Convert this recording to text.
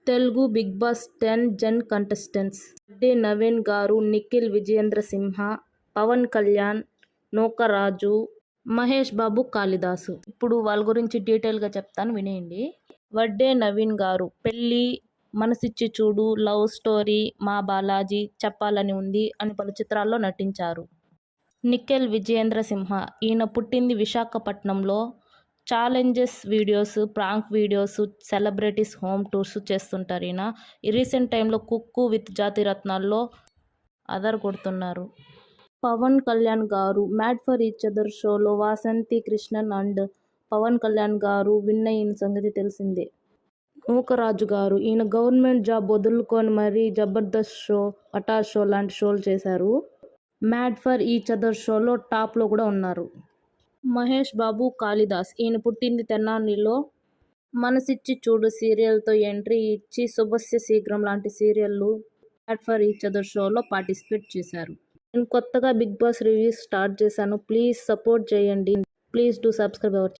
Telugu Bigg Boss 10 జన్ contestants Vadde Naveen garu, Nikhil Vijayendra సింహ, పవన్ కళ్యాణ్, నూకరాజు, మహేష్ బాబు, కాళిదాసు. ఇప్పుడు వాళ్ళ గురించి డీటెయిల్గా చెప్తాను, వినేయండి. వడ్డే నవీన్ గారు పెళ్ళి, మనసిచ్చి చూడు, లవ్ స్టోరీ, మా బాలాజీ, చెప్పాలని ఉంది అని పలు చిత్రాల్లో నటించారు. నిఖిల్ విజయేంద్ర సింహ ఈయన పుట్టింది విశాఖపట్నంలో. Challenges videos, prank videos, celebrities home tours చేస్తుంటారు ఈయన. ఈ రీసెంట్ టైంలో కుక్కు విత్ జాతిరత్నాల్లో అదర్ కొడుతున్నారు. పవన్ కళ్యాణ్ గారు మ్యాడ్ ఫర్ ఈచ్ అదర్ షోలో వాసంతి కృష్ణన్ అండ్ పవన్ కళ్యాణ్ గారు విన్ అయిన సంగతి తెలిసిందే. నూకరాజు గారు ఈయన గవర్నమెంట్ జాబ్ వదులుకొని మరీ జబర్దస్త్ షో, పటాస్ షో లాంటి షోలు చేశారు. మ్యాడ్ ఫర్ ఈచ్ అదర్ షోలో టాప్లో కూడా ఉన్నారు. మహేష్ బాబు, కాళిదాస్ ఈయన పుట్టింది తెనాలిలో. మనసిచ్చి చూడు సీరియల్తో ఎంట్రీ ఇచ్చి శుభస్య శీఘ్రం లాంటి సీరియల్లు, మ్యాడ్ ఫర్ ఈచ్ అదర్ షోలో పార్టిసిపేట్ చేశారు. నేను కొత్తగా బిగ్ బాస్ రివ్యూస్ స్టార్ట్ చేశాను. ప్లీజ్ సపోర్ట్ చేయండి. Please do subscribe our